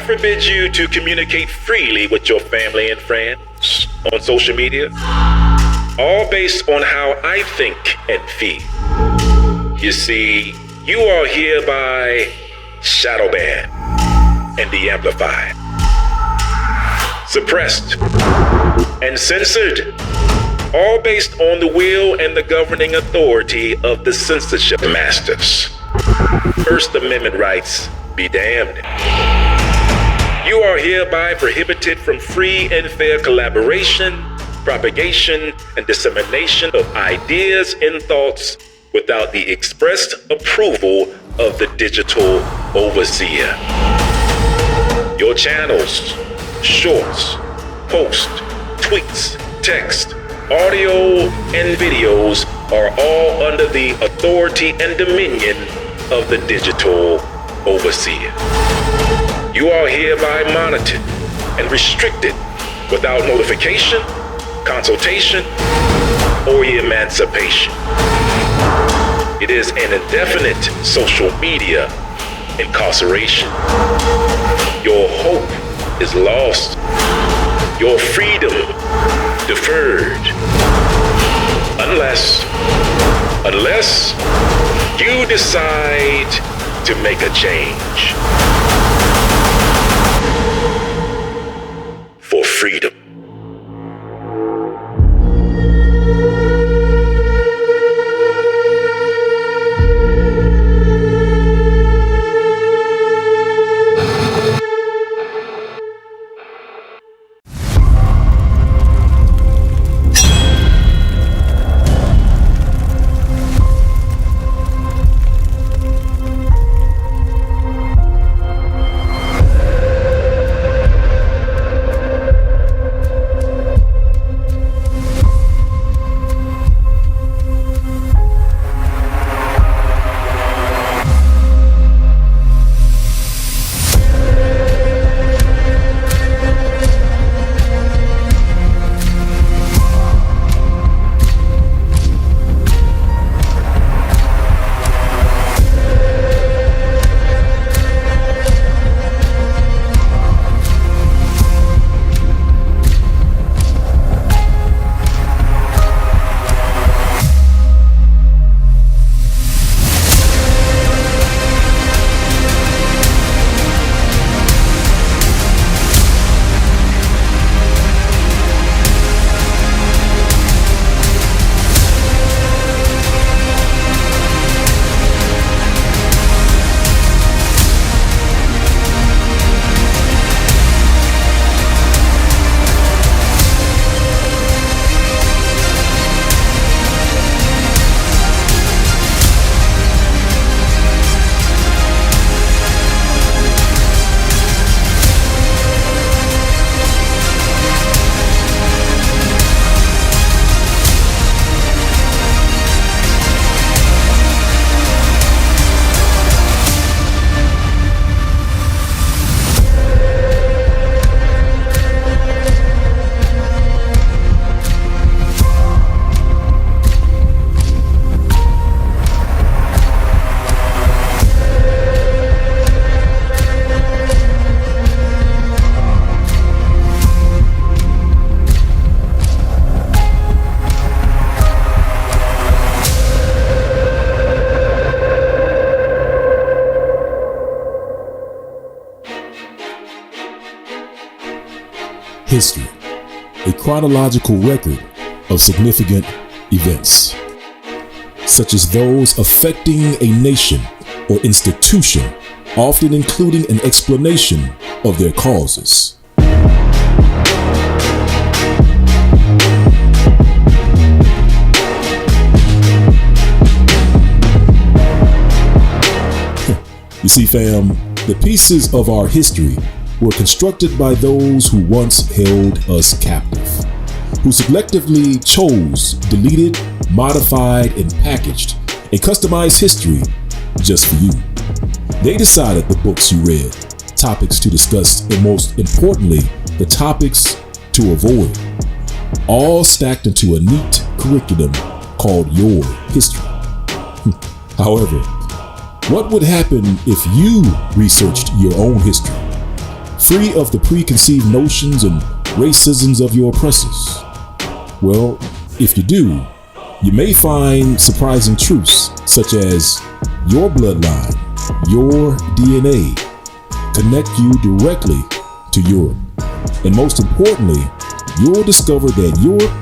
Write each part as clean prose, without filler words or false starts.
forbid you to communicate freely with your family and friends on social media, all based on how I think and feel. You see, you are hereby shadow banned and de-amplified, suppressed and censored, all based on the will and the governing authority of the censorship masters. First Amendment rights be damned. You are hereby prohibited from free and fair collaboration, propagation, and dissemination of ideas and thoughts without the expressed approval of the digital overseer. Your channels, shorts, posts, tweets, text, audio, and videos are all under the authority and dominion of the digital overseer. You are hereby monitored and restricted without notification, consultation, or emancipation. It is an indefinite social media incarceration. Your hope is lost. Your freedom deferred. Unless you decide to make a change for freedom. History, a chronological record of significant events, such as those affecting a nation or institution, often including an explanation of their causes. You see, fam, the pieces of our history were constructed by those who once held us captive, who selectively chose, deleted, modified, and packaged a customized history just for you. They decided the books you read, topics to discuss, and most importantly, the topics to avoid, all stacked into a neat curriculum called your history. However, what would happen if you researched your own history? free of the preconceived notions and racisms of your oppressors? Well, if you do, you may find surprising truths such as your bloodline, your DNA, connect you directly to Europe. And most importantly, you'll discover that Europe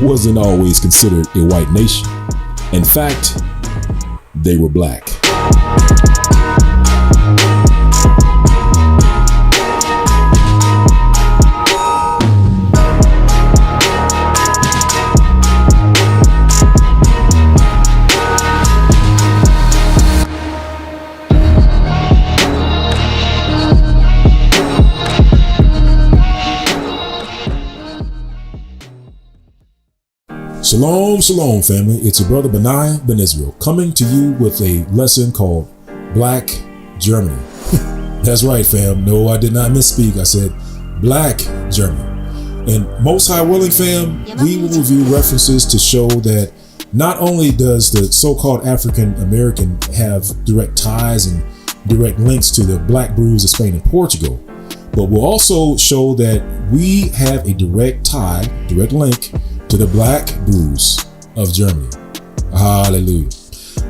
wasn't always considered a white nation. In fact, they were black. Shalom, shalom, family. It's your brother Benayah Ben Israel coming to you with a lesson called Black Germany. That's right, fam. No, I did not misspeak. I said Black Germany. And most high willing, fam, we will review references to show that not only does the so-called African American have direct ties and direct links to the Black Brews of Spain and Portugal, but we'll also show that we have a direct tie, direct link to the Black Brews of Germany. Hallelujah.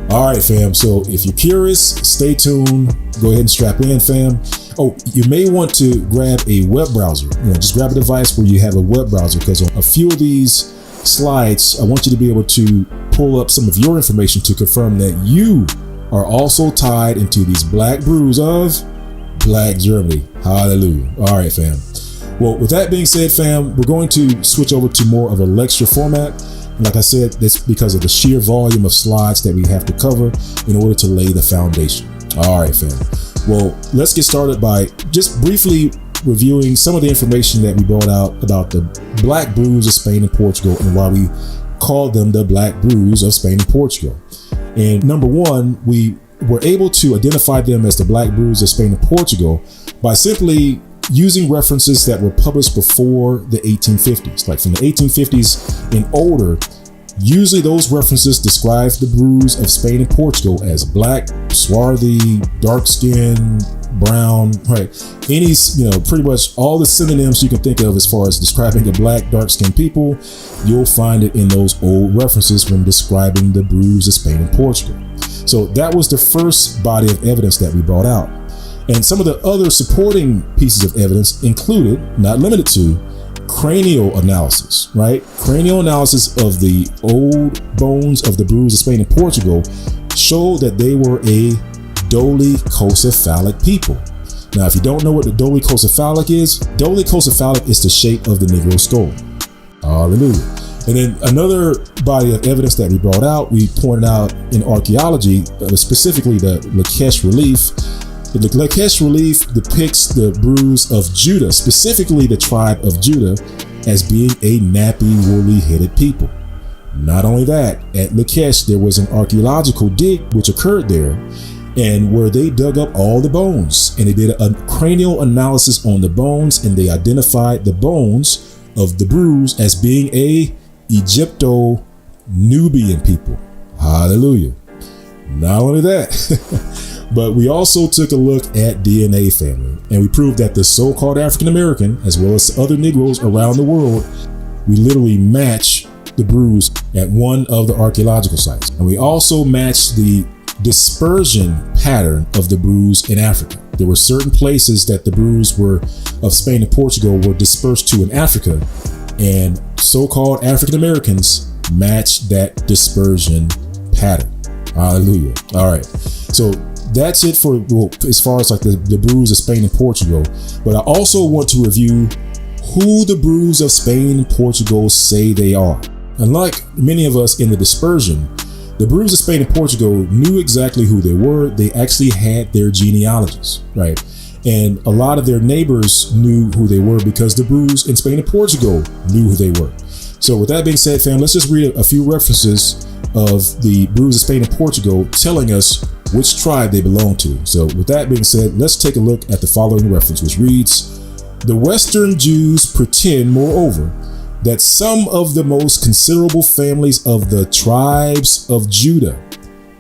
All right, fam. So if you're curious, stay tuned. Go ahead and strap in, fam. Oh, you may want to grab a web browser. Just grab a device where you have a web browser, because on a few of these slides, I want you to be able to pull up some of your information to confirm that you are also tied into these Black Brews of Black Germany. Hallelujah. All right, fam. Well, with that being said, fam, we're going to switch over to more of a lecture format. And like I said, that's because of the sheer volume of slides that we have to cover in order to lay the foundation. All right, fam. Well, let's get started by just briefly reviewing some of the information that we brought out about the Black Brews of Spain and Portugal and why we call them the Black Brews of Spain and Portugal. And number one, we were able to identify them as the Black Brews of Spain and Portugal by simply using references that were published before the 1850s, like from the 1850s and older. Usually those references describe the brews of Spain and Portugal as black, swarthy, dark-skinned, brown, right? Any, pretty much all the synonyms you can think of as far as describing a black, dark-skinned people, you'll find it in those old references when describing the brews of Spain and Portugal. So that was the first body of evidence that we brought out. And some of the other supporting pieces of evidence included, not limited to, cranial analysis, right? Cranial analysis of the old bones of the brews of Spain and Portugal showed that they were a dolichocephalic people. Now, if you don't know what the dolichocephalic is the shape of the Negro skull. Hallelujah. And then another body of evidence that we brought out, we pointed out in archaeology, specifically the Lakesh relief. The Lakesh relief depicts the brews of Judah, specifically the tribe of Judah, as being a nappy, woolly-headed people. Not only that, at Lakesh there was an archaeological dig which occurred there, and where they dug up all the bones, and they did a cranial analysis on the bones, and they identified the bones of the brews as being a Egypto-Nubian people. Hallelujah. Not only that, but we also took a look at DNA, family, and we proved that the so-called African American, as well as other Negroes around the world, we literally match the brews at one of the archaeological sites. And we also matched the dispersion pattern of the brews in Africa. There were certain places that the brews of Spain and Portugal were dispersed to in Africa, and so-called African Americans matched that dispersion pattern. Hallelujah. All right. So that's it for, as far as like the brews of Spain and Portugal. But I also want to review who the brews of Spain and Portugal say they are. Unlike many of us in the dispersion, the brews of Spain and Portugal knew exactly who they were. They actually had their genealogies, right? And a lot of their neighbors knew who they were because the brews in Spain and Portugal knew who they were. So with that being said, fam, let's just read a few references of the brews of Spain and Portugal telling us which tribe they belong to. So with that being said, let's take a look at the following reference, which reads, "The Western Jews pretend, moreover, that some of the most considerable families of the tribes of Judah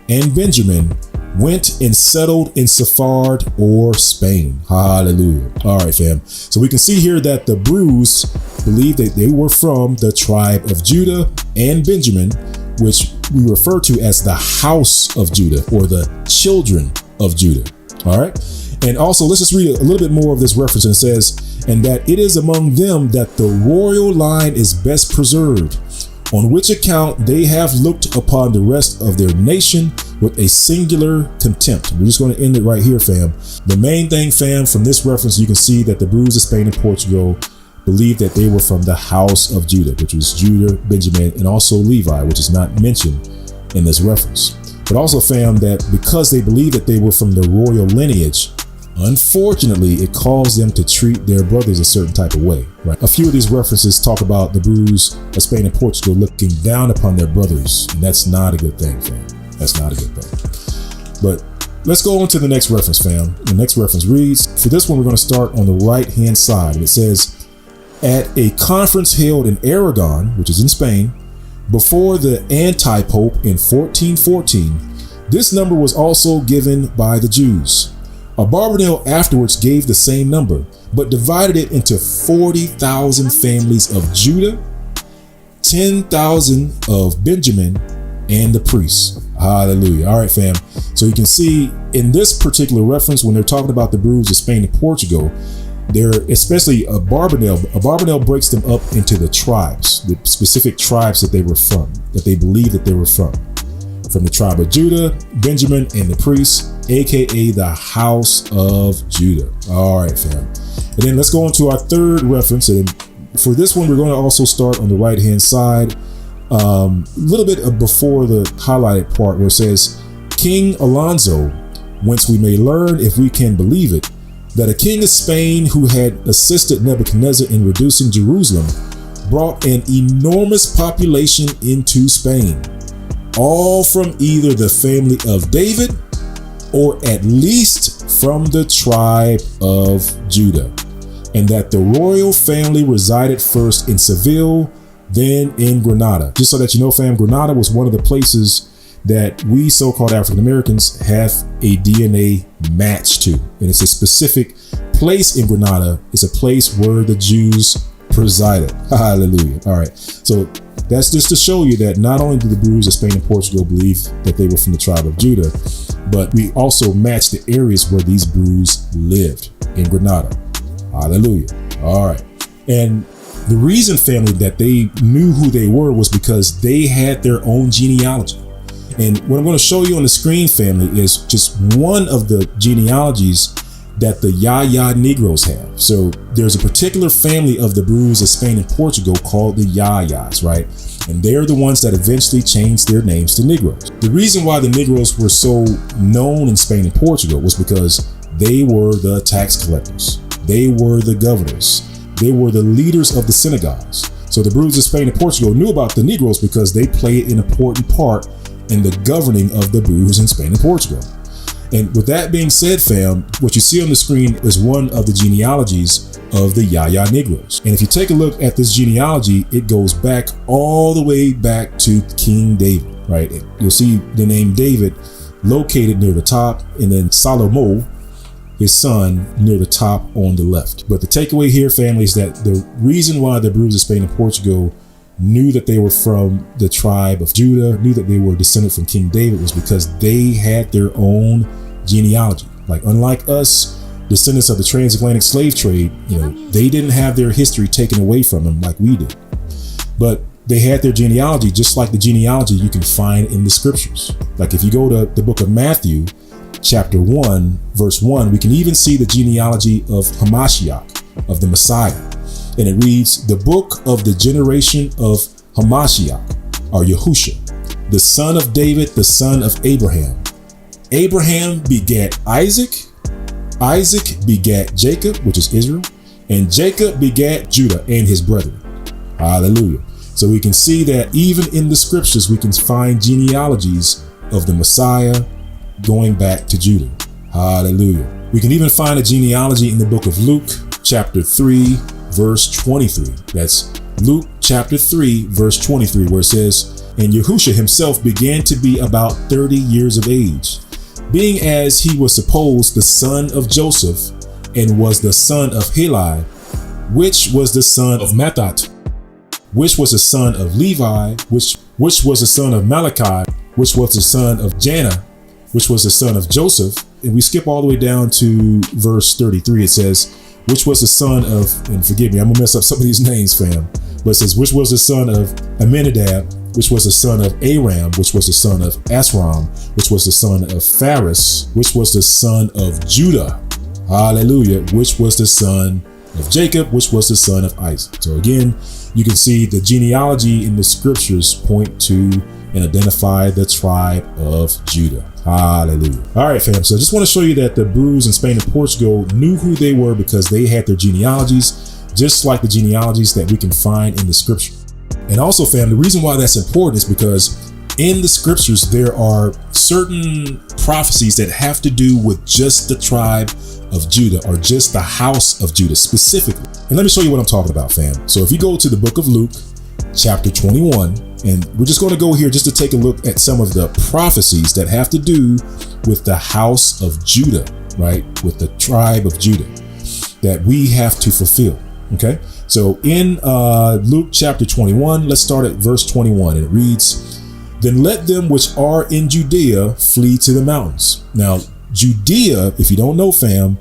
and Benjamin went and settled in Sephard or Spain. Hallelujah. All right, fam. So we can see here that the Brews believed that they were from the tribe of Judah and Benjamin, which we refer to as the house of Judah or the children of Judah. All right. And also, let's just read a little bit more of this reference. And it says, and that it is among them that the royal line is best preserved, on which account they have looked upon the rest of their nation with a singular contempt. We're just going to end it right here, fam. The main thing, fam, from this reference, you can see that the Brews of Spain and Portugal believed that they were from the house of Judah, which was Judah, Benjamin, and also Levi, which is not mentioned in this reference. But also, fam, that because they believed that they were from the royal lineage, unfortunately, it caused them to treat their brothers a certain type of way, right? A few of these references talk about the Brews of Spain and Portugal looking down upon their brothers, and that's not a good thing, fam. That's not a good thing. But let's go on to the next reference, fam. The next reference reads, for this one, we're going to start on the right-hand side. And it says, at a conference held in Aragon, which is in Spain, before the anti-pope in 1414, this number was also given by the Jews. Abarbanel afterwards gave the same number, but divided it into 40,000 families of Judah, 10,000 of Benjamin, and the priests. Hallelujah. All right, fam. So you can see in this particular reference, when they're talking about the Brews of Spain and Portugal, they're especially Abarbanel breaks them up into the tribes, the specific tribes that they were from, that they believe that they were from the tribe of Judah, Benjamin, and the priests, aka the house of Judah. All right, fam. And then let's go on to our third reference. And for this one, we're going to also start on the right hand side, a little bit before the highlighted part where it says, King Alonso, whence we may learn, if we can believe it, that a king of Spain who had assisted Nebuchadnezzar in reducing Jerusalem brought an enormous population into Spain, all from either the family of David or at least from the tribe of Judah, and that the royal family resided first in Seville, then in Granada. Just so that you know, fam, Granada was one of the places that we so-called African Americans have a DNA match to. And it's a specific place in Granada. It's a place where the Jews presided. Hallelujah. All right. So that's just to show you that not only do the Brews of Spain and Portugal believe that they were from the tribe of Judah, but we also match the areas where these Brews lived in Granada. Hallelujah. All right. And the reason, family, that they knew who they were was because they had their own genealogy. And what I'm going to show you on the screen, family, is just one of the genealogies that the Yaya Negroes have. So there's a particular family of the Brews of Spain and Portugal called the Yayas, right? And they're the ones that eventually changed their names to Negroes. The reason why the Negroes were so known in Spain and Portugal was because they were the tax collectors. They were the governors. They were the leaders of the synagogues. So the Brews of Spain and Portugal knew about the Negroes because they played an important part in the governing of the Brews in Spain and Portugal. And with that being said, fam, what you see on the screen is one of the genealogies of the Yaya Negroes. And if you take a look at this genealogy, it goes back all the way back to King David, right? You'll see the name David located near the top, and then Salomo, his son, near the top on the left. But the takeaway here, family, is that the reason why the Brews of Spain and Portugal knew that they were from the tribe of Judah, knew that they were descended from King David, was because they had their own genealogy. Like, unlike us, descendants of the transatlantic slave trade, they didn't have their history taken away from them like we did. But they had their genealogy just like the genealogy you can find in the scriptures. Like if you go to the book of Matthew, chapter 1, verse 1, we can even see the genealogy of Hamashiach, of the Messiah. And it reads, the book of the generation of Hamashiach, or Yahusha, the son of David, the son of Abraham. Abraham begat Isaac. Isaac begat Jacob, which is Israel. And Jacob begat Judah and his brethren. Hallelujah. So we can see that even in the scriptures, we can find genealogies of the Messiah going back to Judah. Hallelujah. We can even find a genealogy in the book of Luke, chapter 3, verse 23. That's Luke chapter 3, verse 23, where it says, and Yahusha himself began to be about 30 years of age, being as he was supposed the son of Joseph, and was the son of Heli, which was the son of Mathat, which was the son of Levi, which was the son of Malachi, which was the son of Janah, which was the son of Joseph. And we skip all the way down to verse 33. It says, which was the son of, and forgive me, I'm gonna mess up some of these names, fam. But it says, which was the son of Aminadab, which was the son of Aram, which was the son of Asram, which was the son of Phares, which was the son of Judah. Hallelujah. Which was the son of Jacob, which was the son of Isaac. So again, you can see the genealogy in the scriptures point to and identify the tribe of Judah. Hallelujah. All right, fam. So I just want to show you that the Brews in Spain and Portugal knew who they were because they had their genealogies, just like the genealogies that we can find in the scripture. And also, fam, the reason why that's important is because in the scriptures, there are certain prophecies that have to do with just the tribe of Judah, or just the house of Judah specifically. And let me show you what I'm talking about, fam. So if you go to the book of Luke, chapter 21, and we're just going to go here just to take a look at some of the prophecies that have to do with the house of Judah, right? With the tribe of Judah that we have to fulfill. Okay. So in Luke chapter 21, let's start at verse 21, and it reads, then let them which are in Judea flee to the mountains. Now, Judea, if you don't know, fam,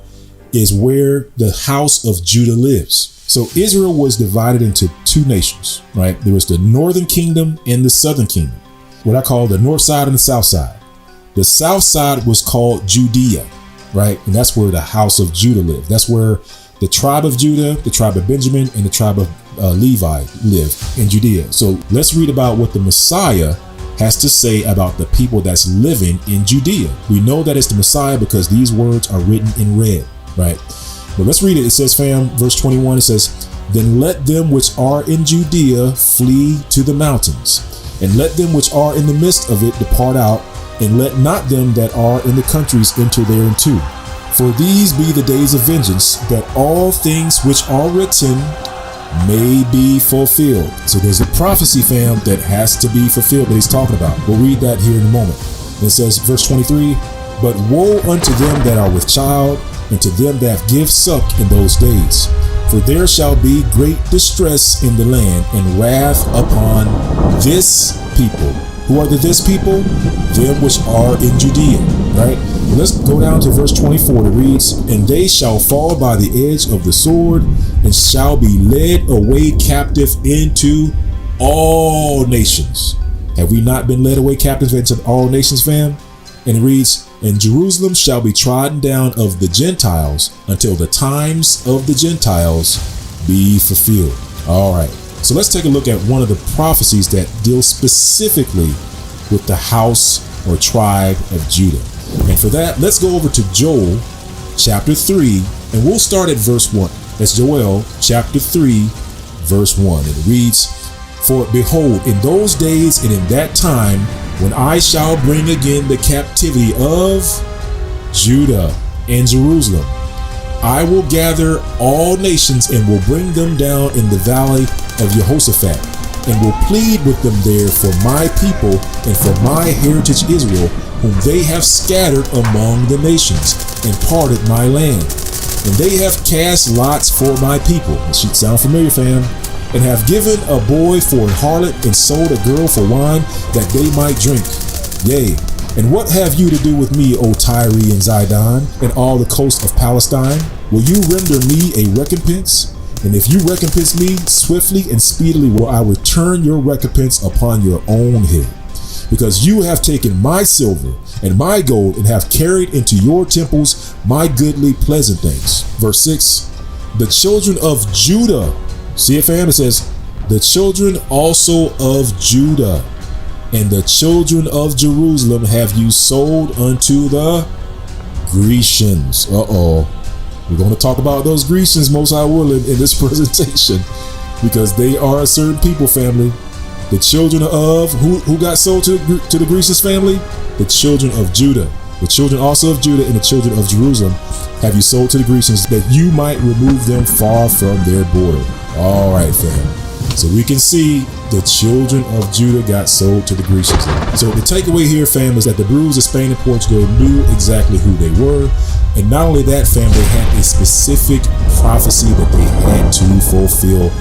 is where the house of Judah lives. So Israel was divided into two nations, right? There was the northern kingdom and the southern kingdom, what I call the north side and the south side. The south side was called Judea, right? And that's where the house of Judah lived. That's where the tribe of Judah, the tribe of Benjamin, and the tribe of Levi lived in Judea. So let's read about what the Messiah has to say about the people that's living in Judea. We know that it's the Messiah because these words are written in red, right? But let's read it. It says, fam, verse 21, it says, then let them which are in Judea flee to the mountains, and let them which are in the midst of it depart out, and let not them that are in the countries enter thereinto. For these be the days of vengeance, that all things which are written may be fulfilled. So there's a prophecy, fam, that has to be fulfilled that he's talking about. We'll read that here in a moment. It says, verse 23, but woe unto them that are with child, and to them that give suck in those days. For there shall be great distress in the land, and wrath upon this people. Who are the this people? Them which are in Judea, right? Let's go down to verse 24. It reads, and they shall fall by the edge of the sword, and shall be led away captive into all nations. Have we not been led away captive into all nations, fam? And it reads, and Jerusalem shall be trodden down of the Gentiles until the times of the Gentiles be fulfilled. All right. So let's take a look at one of the prophecies that deal specifically with the house or tribe of Judah. And for that, let's go over to Joel chapter 3, and we'll start at verse 1. That's Joel chapter 3, verse 1. And it reads, for behold, in those days and in that time, when I shall bring again the captivity of Judah and Jerusalem, I will gather all nations and will bring them down in the valley of Jehoshaphat, and will plead with them there for my people and for my heritage Israel, whom they have scattered among the nations, and parted my land. And they have cast lots for my people. This should sound familiar, fam. And have given a boy for a harlot, and sold a girl for wine, that they might drink. Yea, and what have you to do with me, O Tyre and Zidon, and all the coast of Palestine? Will you render me a recompense? And if you recompense me, swiftly and speedily will I return your recompense upon your own head. Because you have taken my silver and my gold, and have carried into your temples my goodly pleasant things. Verse 6, the children of Judah, see it, fam? It says, the children also of Judah and the children of Jerusalem have you sold unto the Grecians. We're going to talk about those Grecians, Most High willing, in this presentation, because they are a certain people, family. The children of, who got sold to the Grecians, family? The children of Judah. The children also of Judah and the children of Jerusalem have you sold to the Grecians, that you might remove them far from their border. All right, fam. So we can see the children of Judah got sold to the Grecians. So the takeaway here, fam, is that the Brews of Spain and Portugal knew exactly who they were. And not only that, fam, they had a specific prophecy that they had to fulfill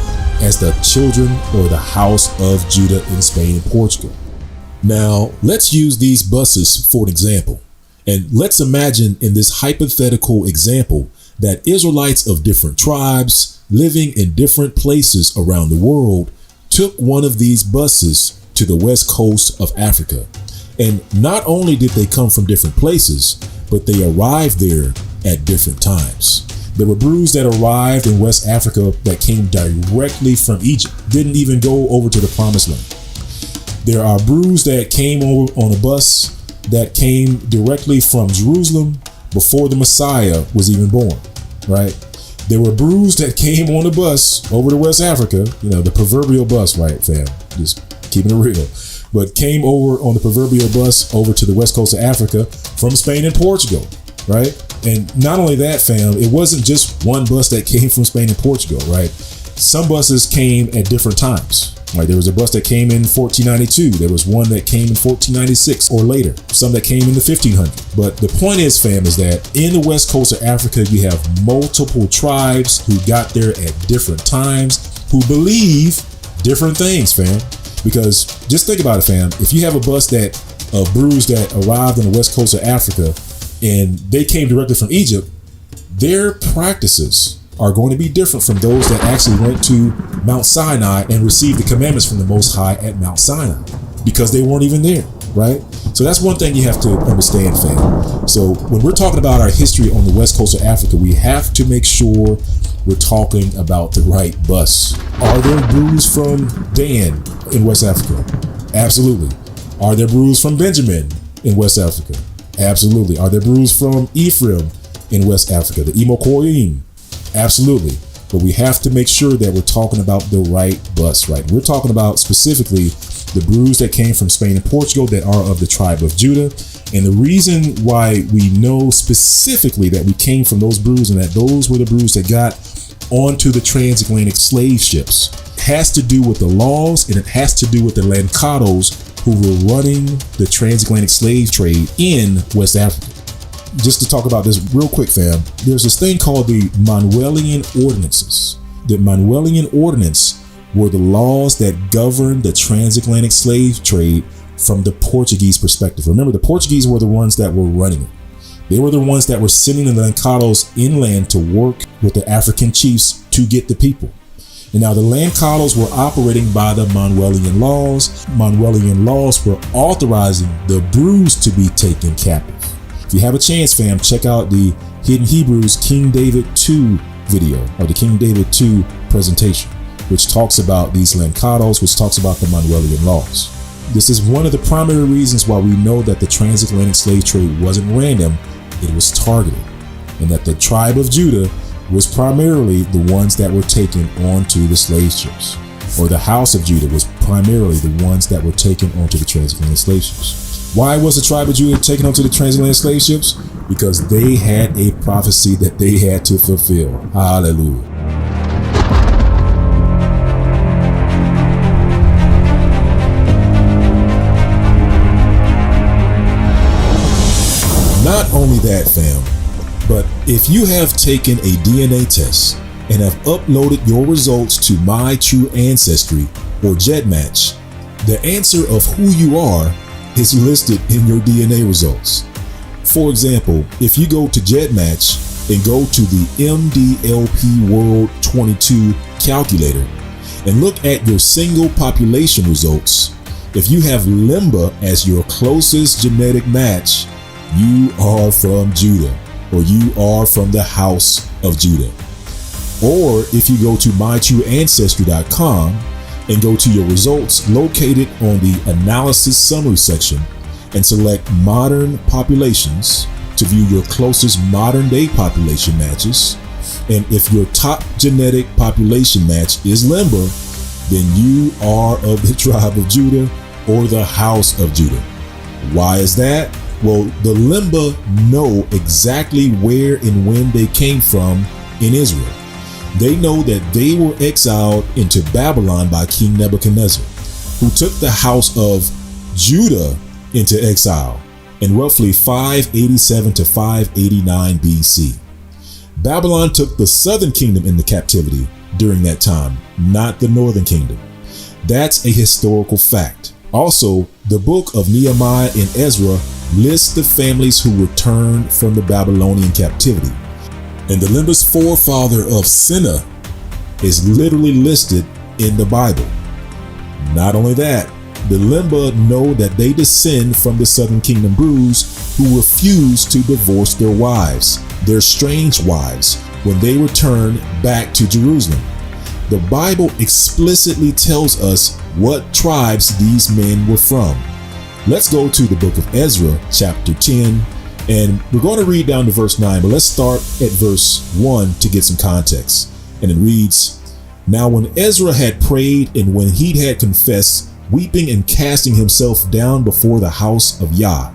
as the children or the house of Judah in Spain and Portugal. Now, let's use these buses for an example. And let's imagine in this hypothetical example that Israelites of different tribes living in different places around the world took one of these buses to the west coast of Africa. And not only did they come from different places, but they arrived there at different times. There were Brews that arrived in West Africa that came directly from Egypt, didn't even go over to the Promised Land. There are Brews that came over on a bus that came directly from Jerusalem before the Messiah was even born, right? There were Brews that came on a bus over to West Africa, the proverbial bus, right, fam? Just keeping it real. But came over on the proverbial bus over to the west coast of Africa from Spain and Portugal, right? And not only that, fam, it wasn't just one bus that came from Spain and Portugal, right? Some buses came at different times. Right, there was a bus that came in 1492. There was one that came in 1496 or later. Some that came in the 1500s. But the point is, fam, is that in the west coast of Africa, you have multiple tribes who got there at different times, who believe different things, fam. Because just think about it, fam. If you have a bus of Brews that arrived on the west coast of Africa and they came directly from Egypt, their practices are going to be different from those that actually went to Mount Sinai and received the commandments from the Most High at Mount Sinai, because they weren't even there, right? So that's one thing you have to understand, fam. So when we're talking about our history on the west coast of Africa, we have to make sure we're talking about the right bus. Are there Brews from Dan in West Africa? Absolutely. Are there Brews from Benjamin in West Africa? Absolutely. Are there Brews from Ephraim in West Africa? The Imokorim? Absolutely. But we have to make sure that we're talking about the right bus, right? We're talking about specifically the Brews that came from Spain and Portugal that are of the tribe of Judah. And the reason why we know specifically that we came from those Brews and that those were the Brews that got onto the transatlantic slave ships has to do with the laws, and it has to do with the Lancados who were running the transatlantic slave trade in West Africa. Just to talk about this real quick, fam, there's this thing called the Manuelian Ordinances. The Manuelian Ordinance were the laws that governed the transatlantic slave trade from the Portuguese perspective. Remember, the Portuguese were the ones that were running it. They were the ones that were sending the Lancados inland to work with the African chiefs to get the people. And now the Lancados were operating by the Manuelian laws. Manuelian laws were authorizing the Brews to be taken captive. If you have a chance, fam, check out the Hidden Hebrews King David 2 video, or the King David 2 presentation, which talks about these Lancados, which talks about the Manuelian laws. This is one of the primary reasons why we know that the transatlantic slave trade wasn't random, it was targeted, and that the tribe of Judah was primarily the ones that were taken onto the slave ships, or the house of Judah was primarily the ones that were taken onto the transatlantic slave ships. Why was the tribe of Judah taken onto the transatlantic slave ships? Because they had a prophecy that they had to fulfill. Hallelujah. Not only that, fam, but if you have taken a DNA test and have uploaded your results to My True Ancestry or GEDmatch, the answer of who you are is listed in your DNA results. For example, if you go to GEDmatch and go to the MDLP World 22 calculator and look at your single population results, if you have Limba as your closest genetic match, you are from Judah, or you are from the house of Judah. Or if you go to mytrueancestry.com and go to your results located on the analysis summary section and select modern populations to view your closest modern day population matches. And if your top genetic population match is Limba, then you are of the tribe of Judah or the house of Judah. Why is that? Well, the Limba know exactly where and when they came from in Israel. They know that they were exiled into Babylon by King Nebuchadnezzar, who took the house of Judah into exile in roughly 587 to 589 BC. Babylon took the southern kingdom into captivity during that time, not the northern kingdom. That's a historical fact. Also, the book of Nehemiah and Ezra lists the families who returned from the Babylonian captivity. And the limber's forefather of Sennacherib is literally listed in the Bible. Not only that, the Limba know that they descend from the southern kingdom brews who refused to divorce their wives, their strange wives, when they returned back to Jerusalem. The Bible explicitly tells us what tribes these men were from. Let's go to the book of Ezra, chapter 10, and we're going to read down to verse 9, but let's start at verse 1 to get some context. And it reads, "Now when Ezra had prayed and when he had confessed, weeping and casting himself down before the house of Yah,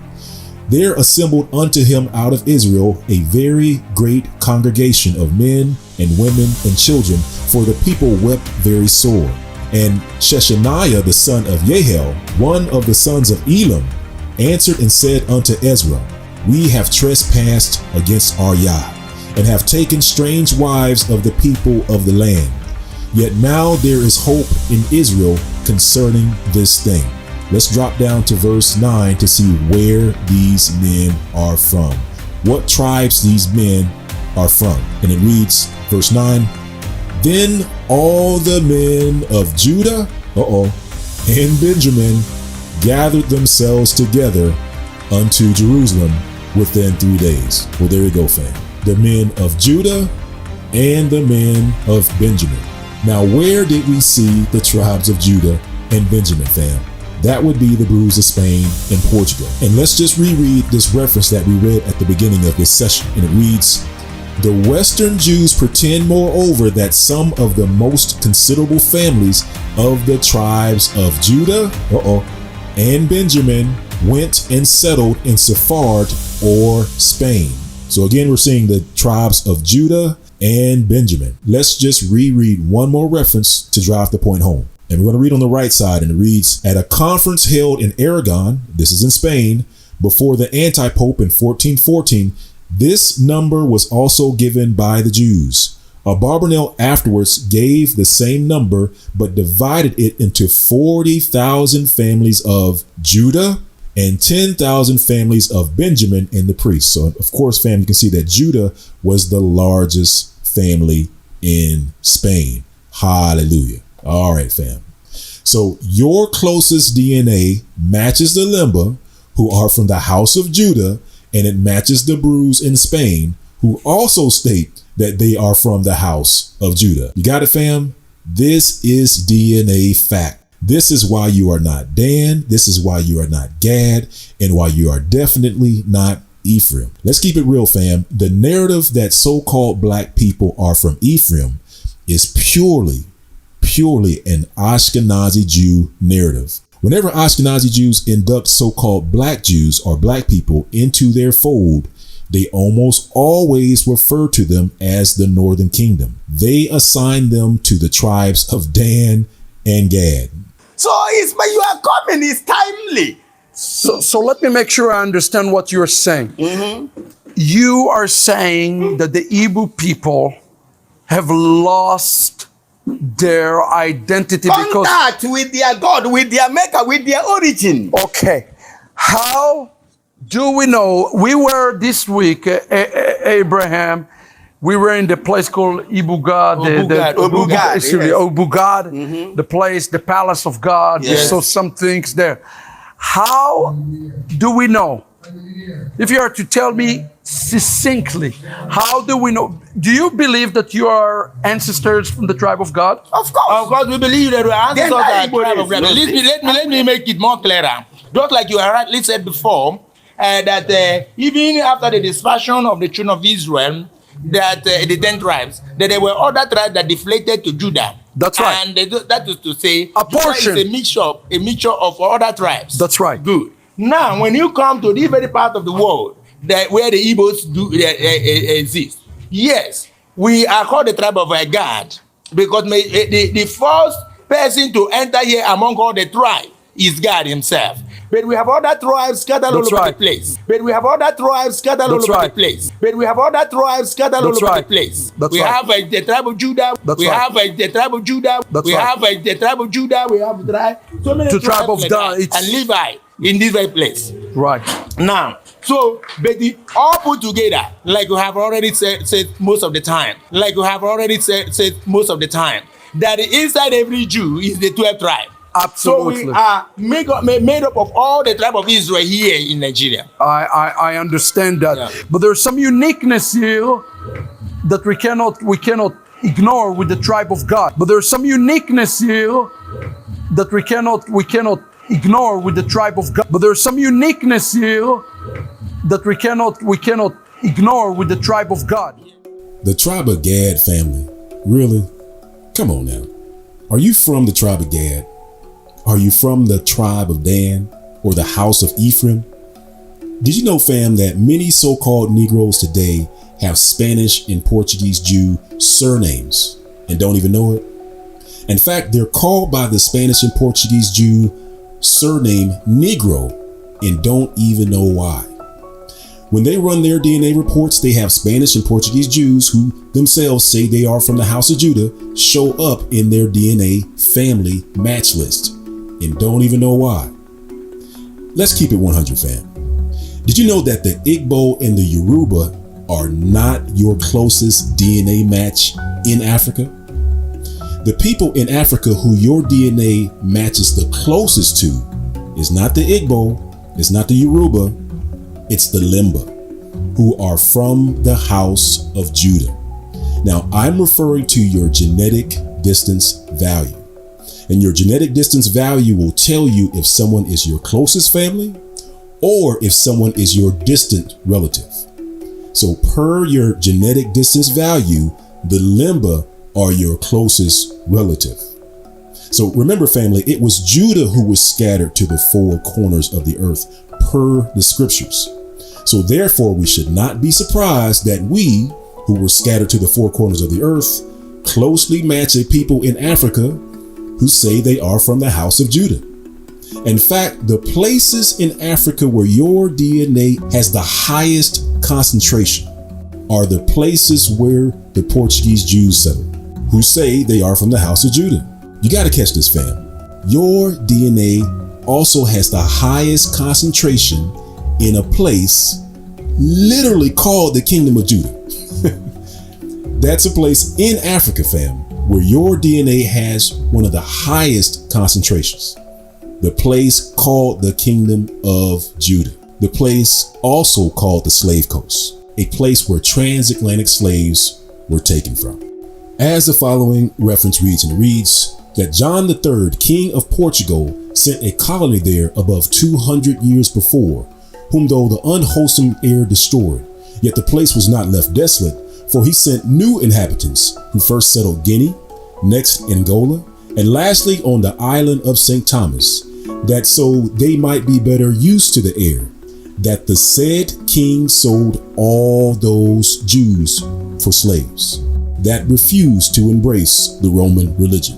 there assembled unto him out of Israel a very great congregation of men and women and children, for the people wept very sore. And Sheshaniah the son of Jehiel, one of the sons of Elam, answered and said unto Ezra, We have trespassed against our Yah, and have taken strange wives of the people of the land. Yet now there is hope in Israel concerning this thing." Let's drop down to verse 9 to see where these men are from, what tribes these men are from. And it reads, verse 9, "Then all the men of Judah and Benjamin gathered themselves together unto Jerusalem within 3 days." Well, there you go, fam. The men of Judah and the men of Benjamin. Now, where did we see the tribes of Judah and Benjamin, fam? That would be the brews of Spain and Portugal. And let's just reread this reference that we read at the beginning of this session. And it reads, "The Western Jews pretend, moreover, that some of the most considerable families of the tribes of Judah and Benjamin went and settled in Sephard or Spain." So again, we're seeing the tribes of Judah and Benjamin. Let's just reread one more reference to drive the point home. And we're going to read on the right side, and it reads, "At a conference held in Aragon," this is in Spain, "before the anti-pope in 1414, this number was also given by the Jews. Barbanel afterwards gave the same number, but divided it into 40,000 families of Judah and 10,000 families of Benjamin and the priests." So, of course, fam, you can see that Judah was the largest family in Spain. Hallelujah. All right, fam. So your closest DNA matches the Limba, who are from the house of Judah, and it matches the brews in Spain, who also state that they are from the house of Judah. You got it, fam? This is DNA fact. This is why you are not Dan. This is why you are not Gad, and why you are definitely not Ephraim. Let's keep it real, fam. The narrative that so-called black people are from Ephraim is purely an Ashkenazi Jew narrative. Whenever Ashkenazi Jews induct so-called black Jews or black people into their fold, they almost always refer to them as the Northern Kingdom. They assign them to the tribes of Dan and Gad. So you are coming, it's timely. So let me make sure I understand what you're saying. Mm-hmm. You are saying that the Igbo people have lost their identity Contact with their God, with their maker, with their origin. Okay. How do we know? We were this week, Abraham, we were in the place called Ibugad. Obugad, Mm-hmm. the place, the palace of God. Yes. So some things there. How do we know? If you are to tell me succinctly, how do we know? Do you believe that you are ancestors from the tribe of God? Of course. Of course, we believe that we are ancestors of the tribe of God. Let me make it more clearer. Just like you rightly said before, that even after the dispersion of the children of Israel, that the 10 tribes, that there were other tribes that deflated to Judah. That's right. And that is to say, a portion is a mixture of other tribes. That's right. Good. Now, when you come to this very part of the world where the Igbos do exist, yes, we are called the tribe of Gad because the first person to enter here among all the tribe is God himself. But we have other tribes scattered all over the place. But we have other tribes scattered all over the place. But we have other tribes scattered all over the place. We have the tribe of Judah. We have the tribe of Judah. We have the tribe of Judah. We have so many tribes of Dan and Levi in this very place. Right. Now, so, but the all put together, like we have already said most of the time, that inside every Jew is the 12 tribe. Absolutely. So we are made up of all the tribe of Israel here in Nigeria. I understand that. Yeah. But there's some uniqueness here that we cannot ignore with the tribe of God. But there's some uniqueness here that we cannot ignore with the tribe of God. But there's some uniqueness here that we cannot ignore with the tribe of God. The tribe of Gad family. Really? Come on now. Are you from the tribe of Gad? Are you from the tribe of Dan or the house of Ephraim? Did you know, fam, that many so-called Negroes today have Spanish and Portuguese Jew surnames and don't even know it? In fact, they're called by the Spanish and Portuguese Jew surname Negro and don't even know why. When they run their DNA reports, they have Spanish and Portuguese Jews who themselves say they are from the house of Judah show up in their DNA family match list and don't even know why. Let's keep it 100, fam. Did you know that the Igbo and the Yoruba are not your closest DNA match in Africa? The people in Africa who your DNA matches the closest to is not the Igbo, it's not the Yoruba, it's the Limba, who are from the house of Judah. Now, I'm referring to your genetic distance value. And your genetic distance value will tell you if someone is your closest family or if someone is your distant relative. So per your genetic distance value, the Limba are your closest relative. So remember, family, it was Judah who was scattered to the four corners of the earth per the scriptures. So therefore, we should not be surprised that we, who were scattered to the four corners of the earth, closely match a people in Africa who say they are from the house of Judah. In fact, the places in Africa where your DNA has the highest concentration are the places where the Portuguese Jews settled, who say they are from the house of Judah. You got to catch this, fam. Your DNA also has the highest concentration in a place literally called the Kingdom of Judah. That's a place in Africa, fam, where your DNA has one of the highest concentrations. The place called the Kingdom of Judah. The place also called the Slave Coast, a place where transatlantic slaves were taken from. As the following reference reads, and it reads that John III, King of Portugal, sent a colony there above 200 years before, whom though the unwholesome air destroyed, yet the place was not left desolate, for he sent new inhabitants, who first settled Guinea, next Angola, and lastly on the island of St. Thomas, that so they might be better used to the air, that the said king sold all those Jews for slaves that refused to embrace the Roman religion,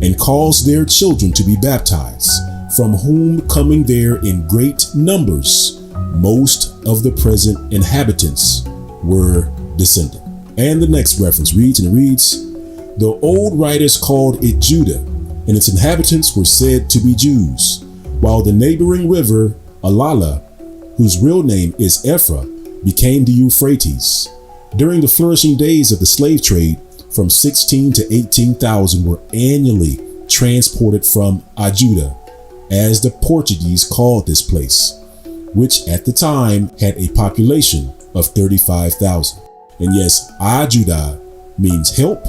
and caused their children to be baptized, from whom coming there in great numbers, most of the present inhabitants were descended. And the next reference reads, and it reads, the old writers called it Judah, and its inhabitants were said to be Jews, while the neighboring river Alala, whose real name is Ephra, became the Euphrates. During the flourishing days of the slave trade, from 16 to 18,000 were annually transported from Ajuda, as the Portuguese called this place, which at the time had a population of 35,000. And yes, Ajuda means help,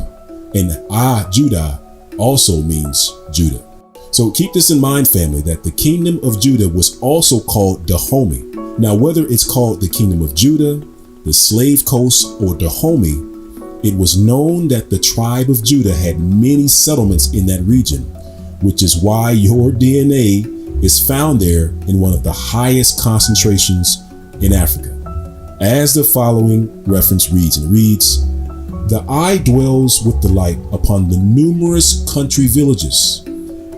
and Ajuda also means Judah. So keep this in mind, family, that the kingdom of Judah was also called Dahomey. Now, whether it's called the kingdom of Judah, the slave coast, or Dahomey, it was known that the tribe of Judah had many settlements in that region, which is why your DNA is found there in one of the highest concentrations in Africa. As the following reference reads, and it reads, The eye dwells with delight upon the numerous country villages,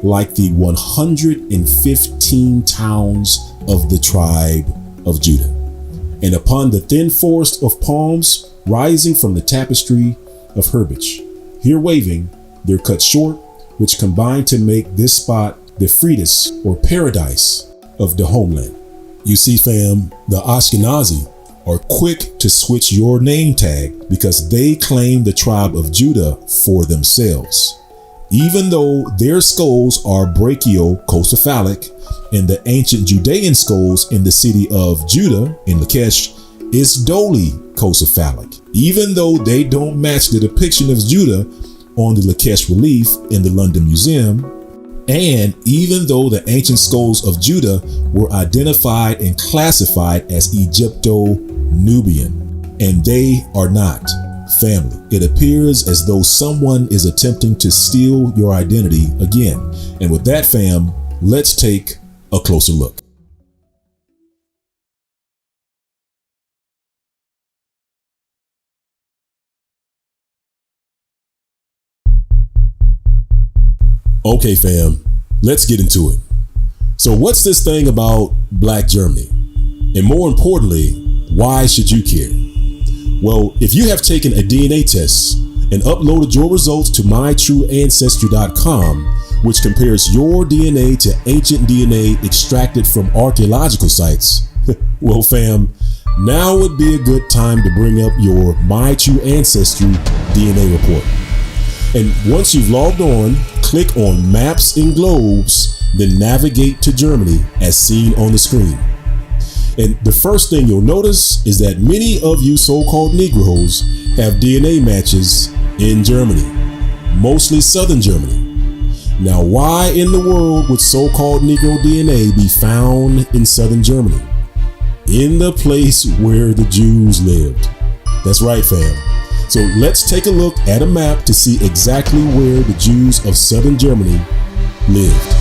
like the 115 towns of the tribe of Judah, and upon the thin forest of palms rising from the tapestry of herbage, here waving, they're cut short, which combine to make this spot the Freitas, or paradise of the homeland. You see, fam, the Ashkenazi are quick to switch your name tag because they claim the tribe of Judah for themselves. Even though their skulls are brachiocephalic and the ancient Judean skulls in the city of Judah in Lachish is dolichocephalic, even though they don't match the depiction of Judah on the Lachish relief in the London Museum, and even though the ancient skulls of Judah were identified and classified as Egypto-Nubian, and they are not. Family, it appears as though someone is attempting to steal your identity again. And with that, fam, let's take a closer look. Okay, fam, let's get into it. So what's this thing about Black Germany? And more importantly, why should you care? Well, if you have taken a DNA test and uploaded your results to mytrueancestry.com, which compares your DNA to ancient DNA extracted from archaeological sites, well, fam, now would be a good time to bring up your My True Ancestry DNA report. And once you've logged on, click on Maps and Globes, then navigate to Germany as seen on the screen. And the first thing you'll notice is that many of you so-called Negroes have DNA matches in Germany, mostly Southern Germany. Now, why in the world would so-called Negro DNA be found in Southern Germany? In the place where the Jews lived. That's right, fam. So let's take a look at a map to see exactly where the Jews of Southern Germany lived.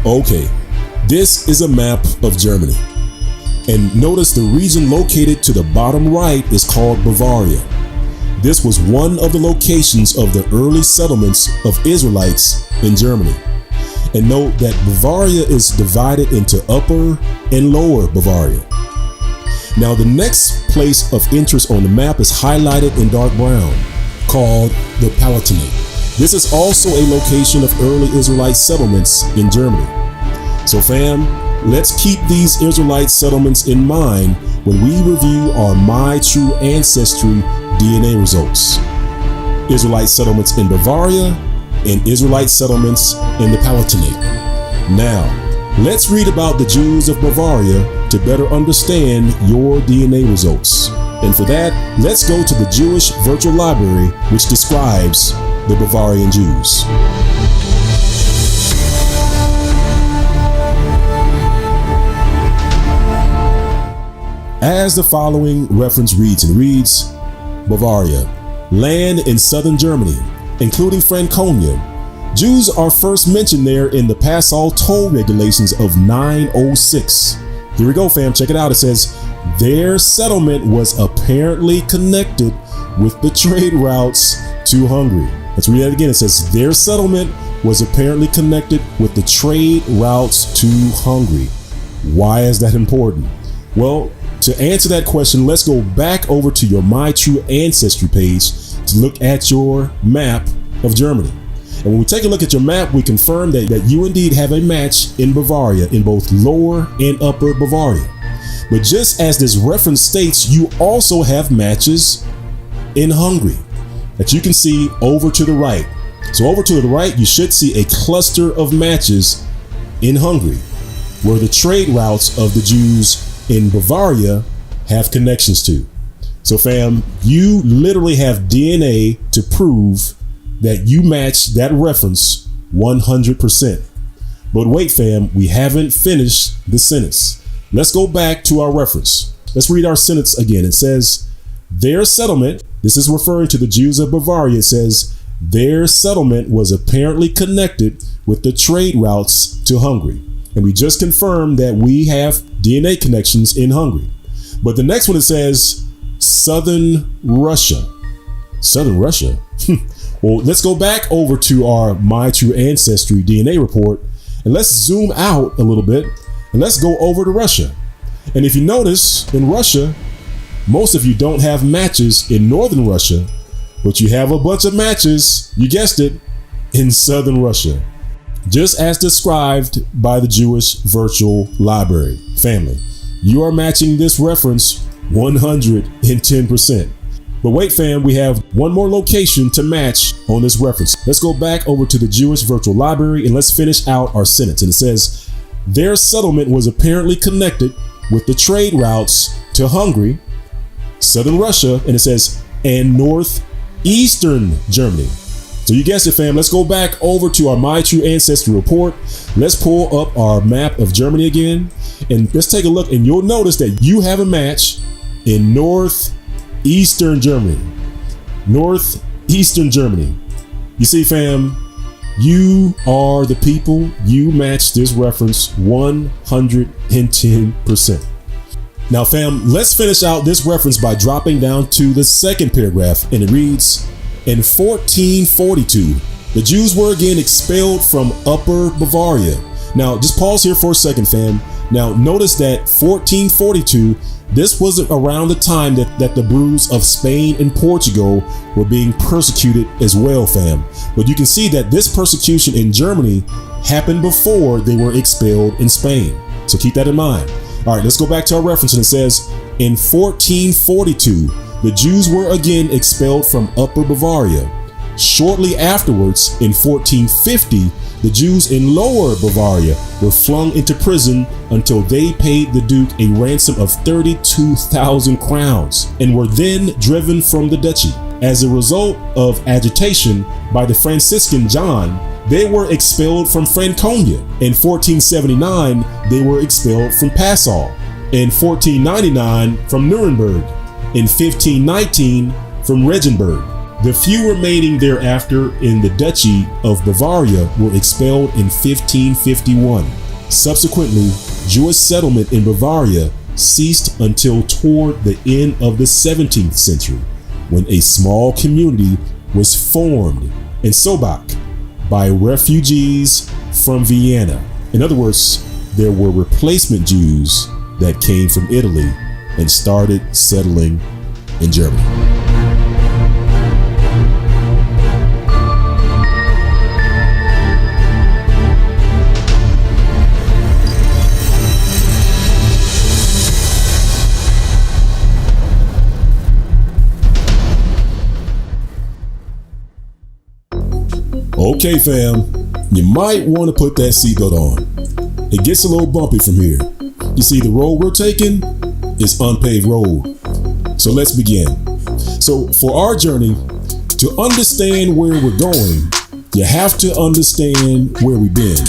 Okay, this is a map of Germany. And notice the region located to the bottom right is called Bavaria. This was one of the locations of the early settlements of Israelites in Germany. And note that Bavaria is divided into Upper and Lower Bavaria. Now, the next place of interest on the map is highlighted in dark brown, called the Palatinate. This is also a location of early Israelite settlements in Germany. So fam, let's keep these Israelite settlements in mind when we review our My True Ancestry DNA results. Israelite settlements in Bavaria and Israelite settlements in the Palatinate. Now, let's read about the Jews of Bavaria to better understand your DNA results. And for that, let's go to the Jewish Virtual Library, which describes the Bavarian Jews. As the following reference reads, Bavaria, land in southern Germany, including Franconia. Jews are first mentioned there in the Passau toll regulations of 906. Here we go, fam, check it out. It says, their settlement was apparently connected with the trade routes to Hungary. Let's read that again. It says, their settlement was apparently connected with the trade routes to Hungary. Why is that important? Well, to answer that question, let's go back over to your My True Ancestry page to look at your map of Germany. And when we take a look at your map, we confirm that you indeed have a match in Bavaria, in both Lower and Upper Bavaria. But just as this reference states, you also have matches in Hungary that you can see over to the right. So over to the right, you should see a cluster of matches in Hungary, where the trade routes of the Jews in Bavaria have connections to. So fam, you literally have DNA to prove that you match that reference 100%. But wait, fam, we haven't finished the sentence. Let's go back to our reference. Let's read our sentence again. It says, their settlement, this is referring to the Jews of Bavaria, it says, their settlement was apparently connected with the trade routes to Hungary. And we just confirmed that we have DNA connections in Hungary. But the next one, it says Southern Russia. Southern Russia? Well, let's go back over to our My True Ancestry DNA report, and let's zoom out a little bit, and let's go over to Russia. And if you notice, in Russia, most of you don't have matches in northern Russia, but you have a bunch of matches, you guessed it, in southern Russia. Just as described by the Jewish Virtual Library. Family, you are matching this reference 110%. But wait, fam, we have one more location to match on this reference. Let's go back over to the Jewish Virtual Library and let's finish out our sentence. And it says, their settlement was apparently connected with the trade routes to Hungary, southern Russia, and it says, and northeastern Germany. So you guessed it, fam. Let's go back over to our My True Ancestry report. Let's pull up our map of Germany again, and let's take a look, and you'll notice that you have a match in northeastern Germany. Northeastern Germany. You see, fam, you are the people. You match this reference 110%. Now, fam, let's finish out this reference by dropping down to the second paragraph, and it reads, in 1442, the Jews were again expelled from Upper Bavaria. Now, just pause here for a second, fam. Now, notice that 1442, this was around the time that the Brews of Spain and Portugal were being persecuted as well, fam. But you can see that this persecution in Germany happened before they were expelled in Spain. So keep that in mind. All right, let's go back to our reference, and it says, in 1442, the Jews were again expelled from Upper Bavaria. Shortly afterwards, in 1450, the Jews in Lower Bavaria were flung into prison until they paid the Duke a ransom of 32,000 crowns and were then driven from the duchy. As a result of agitation by the Franciscan John, they were expelled from Franconia. In 1479, they were expelled from Passau. In 1499, from Nuremberg. In 1519, from Regensburg. The few remaining thereafter in the Duchy of Bavaria were expelled in 1551. Subsequently, Jewish settlement in Bavaria ceased until toward the end of the 17th century, when a small community was formed in Sobach by refugees from Vienna. In other words, there were replacement Jews that came from Italy and started settling in Germany. Okay, fam, you might want to put that seatbelt on. It gets a little bumpy from here. You see, the road we're taking is unpaved road. So let's begin. So for our journey, to understand where we're going, you have to understand where we've been.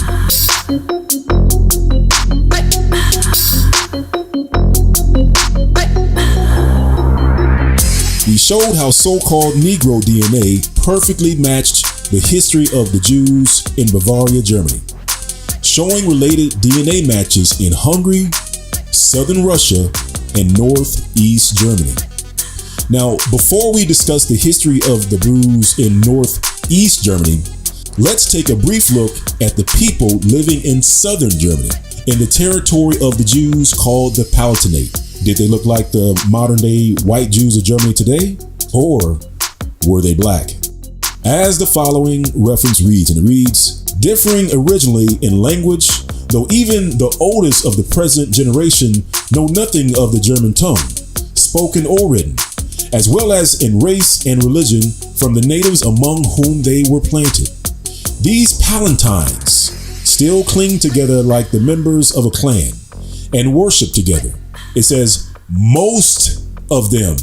We showed how so-called Negro DNA perfectly matched the history of the Jews in Bavaria, Germany, showing related DNA matches in Hungary, southern Russia, and northeast Germany. Now, before we discuss the history of the Brews in northeast Germany, let's take a brief look at the people living in southern Germany, in the territory of the Jews called the Palatinate. Did they look like the modern-day white Jews of Germany today, or were they black? As the following reference reads, and it reads, differing originally in language, though even the oldest of the present generation know nothing of the German tongue, spoken or written, as well as in race and religion from the natives among whom they were planted. These Palatines still cling together like the members of a clan and worship together. It says most of them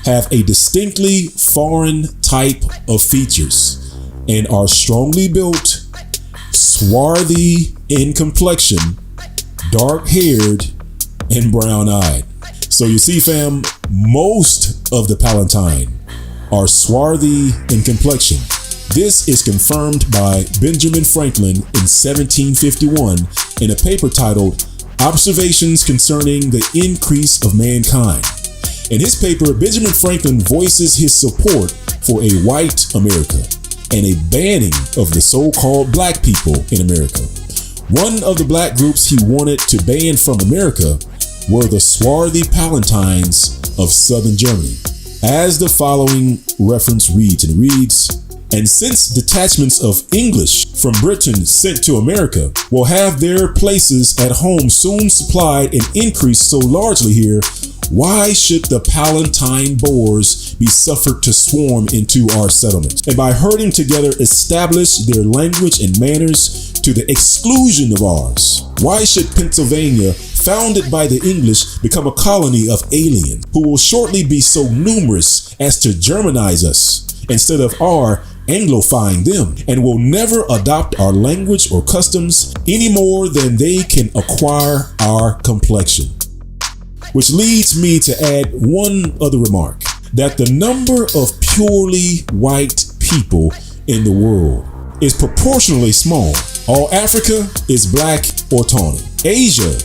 have a distinctly foreign type of features and are strongly built, swarthy in complexion, dark-haired, and brown-eyed. So you see, fam, most of the Palatine are swarthy in complexion. This is confirmed by Benjamin Franklin in 1751 in a paper titled Observations Concerning the Increase of Mankind. In his paper, Benjamin Franklin voices his support for a white America and a banning of the so-called black people in America. One of the black groups he wanted to ban from America were the swarthy Palatines of southern Germany. As the following reference reads, and reads, and since detachments of English from Britain sent to America will have their places at home soon supplied and increased so largely here, why should the Palatine Boers be suffered to swarm into our settlements, and by herding together establish their language and manners to the exclusion of ours? Why should Pennsylvania, founded by the English, become a colony of aliens who will shortly be so numerous as to Germanize us instead of our Anglifying them, and will never adopt our language or customs any more than they can acquire our complexion? Which leads me to add one other remark, that the number of purely white people in the world is proportionally small. All Africa is black or tawny. Asia,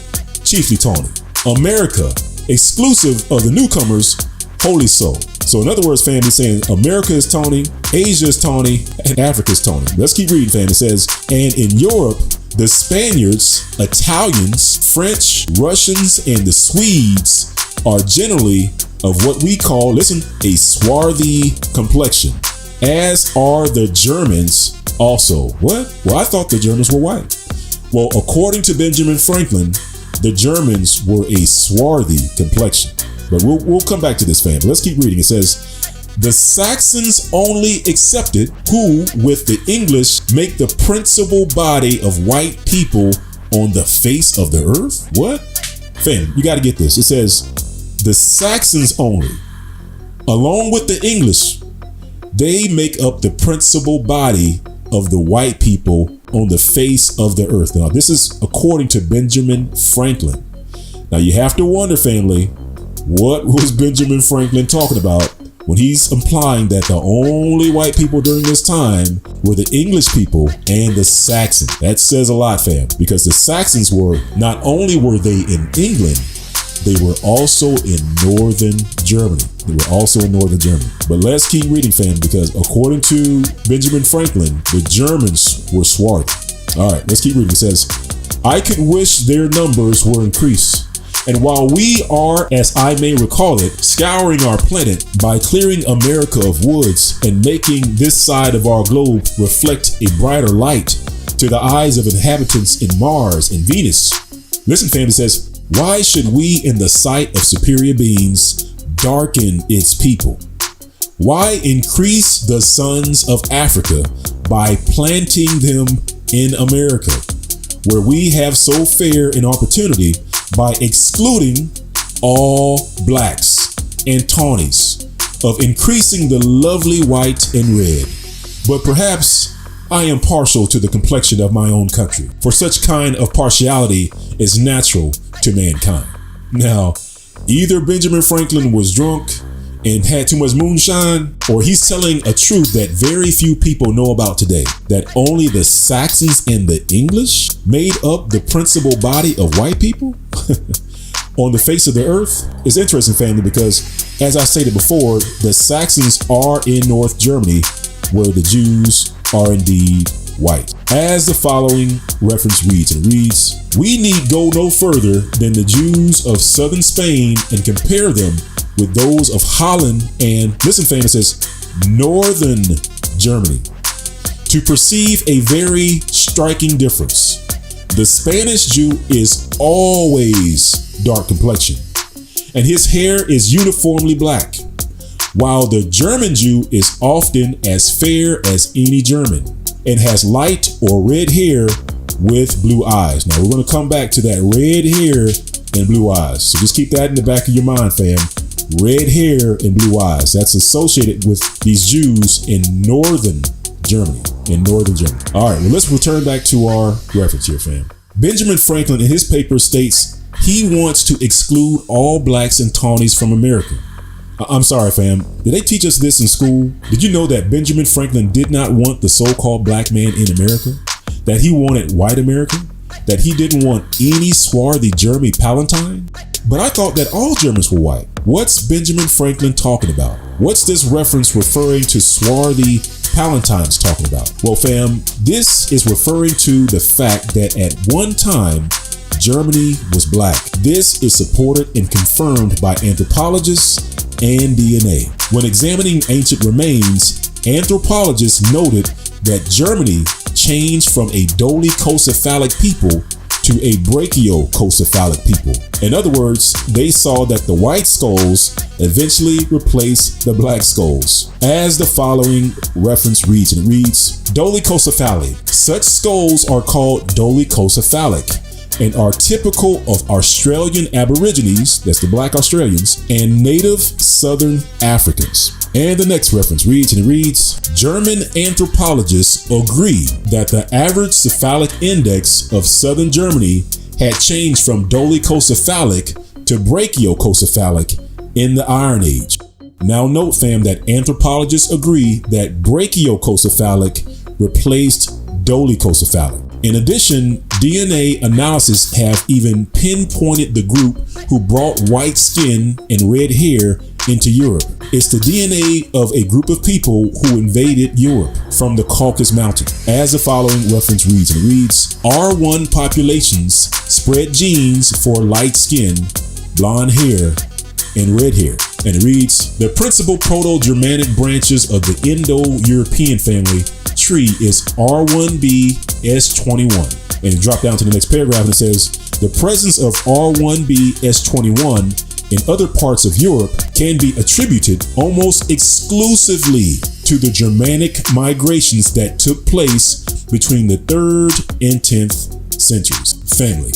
chiefly tawny. America, exclusive of the newcomers, wholly so. So in other words, family, saying America is tawny, Asia is tawny, and Africa is tawny. Let's keep reading, family. It says, and in Europe, the Spaniards, Italians, French, Russians, and the Swedes are generally of what we call, listen, a swarthy complexion, as are the Germans also. What? Well, I thought the Germans were white. Well, according to Benjamin Franklin, the Germans were a swarthy complexion. But we'll come back to this, family. Let's keep reading. It says, the Saxons only accepted, who with the English make the principal body of white people on the face of the earth. What? Fam, you got to get this. It says, the Saxons only, along with the English, they make up the principal body of the white people on the face of the earth. Now, this is according to Benjamin Franklin. Now, you have to wonder, family, what was Benjamin Franklin talking about when he's implying that the only white people during this time were the English people and the Saxons? That says a lot, fam, because the Saxons were, not only were they in England, they were also in northern Germany. But let's keep reading, fam, because according to Benjamin Franklin, the Germans were swarthy. All right, let's keep reading. It says, I could wish their numbers were increased. And while we are, as I may recall it, scouring our planet by clearing America of woods and making this side of our globe reflect a brighter light to the eyes of inhabitants in Mars and Venus. Listen, fam, it says, why should we in the sight of superior beings darken its people? Why increase the sons of Africa by planting them in America, where we have so fair an opportunity by excluding all blacks and tawnies of increasing the lovely white and red? But perhaps I am partial to the complexion of my own country, for such kind of partiality is natural to mankind. Now, either Benjamin Franklin was drunk and had too much moonshine, or he's telling a truth that very few people know about today, that only the Saxons and the English made up the principal body of white people on the face of the earth. It's interesting, family, because as I stated before, the Saxons are in North Germany, where the Jews are indeed white. As the following reference reads, and reads, we need go no further than the Jews of southern Spain and compare them with those of Holland and, listen, fam, it says, northern Germany, to perceive a very striking difference. The Spanish Jew is always dark complexion, and his hair is uniformly black, while the German Jew is often as fair as any German and has light or red hair with blue eyes. Now, we're going to come back to that red hair and blue eyes. So just keep that in the back of your mind, fam. Red hair and blue eyes. That's associated with these Jews in northern Germany. All right, well, let's return back to our reference here, fam. Benjamin Franklin in his paper states he wants to exclude all blacks and tawnies from America. I'm sorry, fam. Did they teach us this in school? Did you know that Benjamin Franklin did not want the so-called black man in America? That he wanted white America? that he didn't want any swarthy Jeremy Palatine? But I thought that all Germans were white. What's Benjamin Franklin talking about? What's this reference referring to swarthy Palatines talking about? Well, fam, this is referring to the fact that at one time, Germany was black. This is supported and confirmed by anthropologists and DNA. When examining ancient remains, anthropologists noted that Germany changed from a dolichocephalic people to a brachiocephalic people. In other words, they saw that the white skulls eventually replaced the black skulls. As the following reference reads, and it reads, dolichocephalic. Such skulls are called dolichocephalic and are typical of Australian Aborigines, that's the black Australians, and native Southern Africans. And the next reference reads, and it reads, German anthropologists agree that the average cephalic index of Southern Germany had changed from dolichocephalic to brachiocephalic in the Iron Age. Now note, fam, that anthropologists agree that brachiocephalic replaced dolichocephalic. In addition, DNA analysis have even pinpointed the group who brought white skin and red hair into Europe. It's the DNA of a group of people who invaded Europe from the Caucasus Mountain. As the following reference reads, and it reads, R1 populations spread genes for light skin, blonde hair, and red hair. And it reads, the principal Proto-Germanic branches of the Indo-European family tree is R1b-S21. And it dropped down to the next paragraph and it says, the presence of R1b-S21 in other parts of Europe can be attributed almost exclusively to the Germanic migrations that took place between the 3rd and 10th centuries. Family.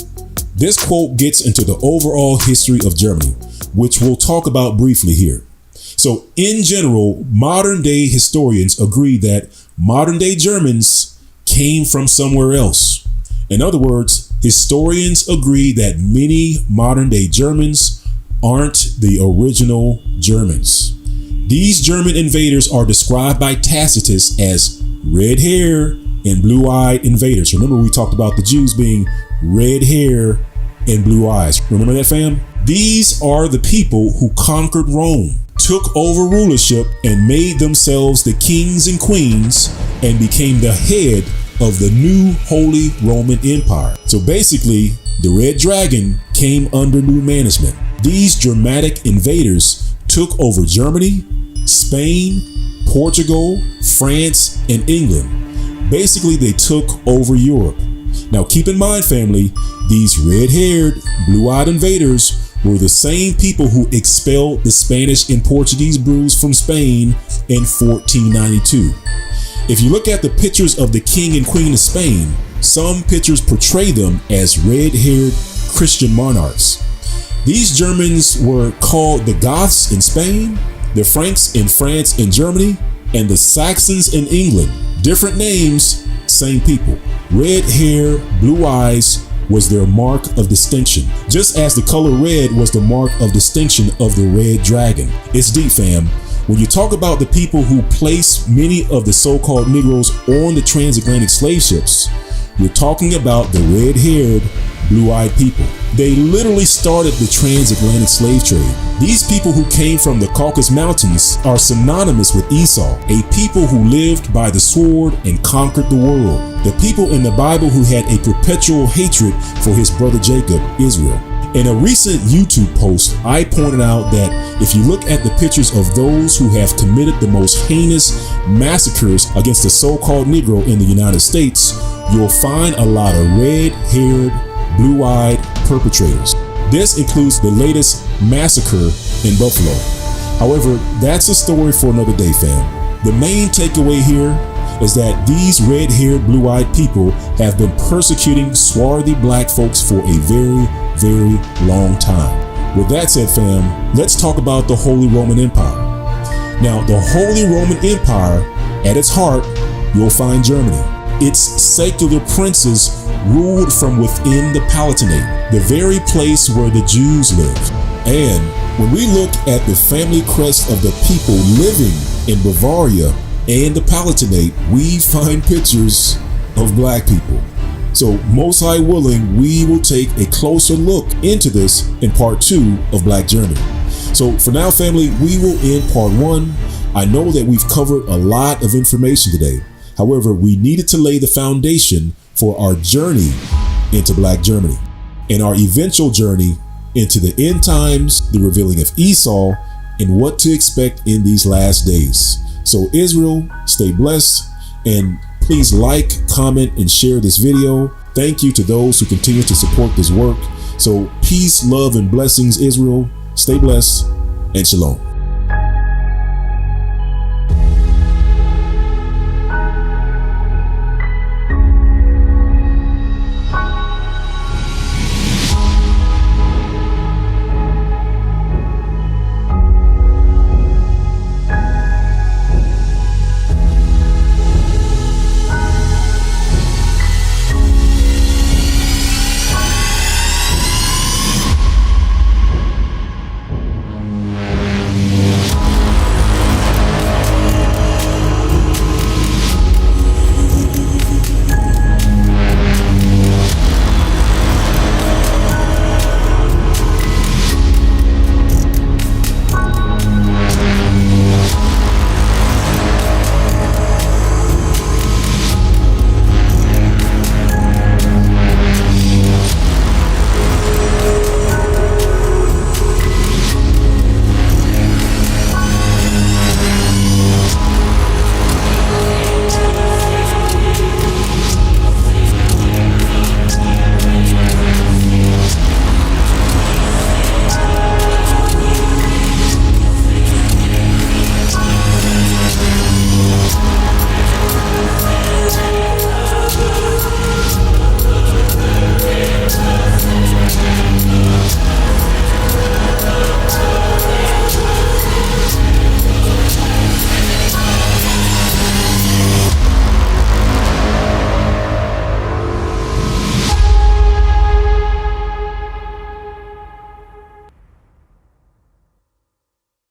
This quote gets into the overall history of Germany, which we'll talk about briefly here. So in general, modern day historians agree that modern day Germans came from somewhere else. In other words, historians agree that many modern day Germans aren't the original Germans. These German invaders are described by Tacitus as red hair and blue-eyed invaders. Remember, we talked about the Jews being red hair and blue eyes. Remember that, fam? These are the people who conquered Rome, took over rulership, and made themselves the kings and queens and became the head of the new Holy Roman Empire. So basically, the Red Dragon came under new management. These dramatic invaders took over Germany, Spain, Portugal, France, and England. Basically, they took over Europe. Now, keep in mind, family, these red-haired, blue-eyed invaders were the same people who expelled the Spanish and Portuguese brews from Spain in 1492. If you look at the pictures of the king and queen of Spain, some pictures portray them as red-haired Christian monarchs. These Germans were called the Goths in Spain, the Franks in France and Germany, and the Saxons in England. Different names, same people. Red hair, blue eyes was their mark of distinction, just as the color red was the mark of distinction of the Red Dragon. It's deep, fam. When you talk about the people who placed many of the so-called Negroes on the transatlantic slave ships, you're talking about the red-haired, blue-eyed people. They literally started the transatlantic slave trade. These people who came from the Caucasus Mountains are synonymous with Esau, a people who lived by the sword and conquered the world. The people in the Bible who had a perpetual hatred for his brother Jacob, Israel. In a recent YouTube post, I pointed out that if you look at the pictures of those who have committed the most heinous massacres against the so-called Negro in the United States, you'll find a lot of red-haired, blue-eyed perpetrators. This includes the latest massacre in Buffalo. However, that's a story for another day, fam. The main takeaway here is that these red-haired, blue-eyed people have been persecuting swarthy black folks for a very, very long time. With that said, fam, let's talk about the Holy Roman Empire. Now, the Holy Roman Empire, at its heart, you'll find Germany. Its secular princes ruled from within the Palatinate, the very place where the Jews lived. And when we look at the family crest of the people living in Bavaria and the Palatinate, we find pictures of black people. So most high willing, we will take a closer look into this in part 2 of Black Journey. So for now, family, we will end part 1. I know that we've covered a lot of information today. However, we needed to lay the foundation for our journey into Black Germany and our eventual journey into the end times, the revealing of Esau, and what to expect in these last days. So Israel, stay blessed, and please like, comment, and share this video. Thank you to those who continue to support this work. So peace, love, and blessings, Israel. Stay blessed, and shalom.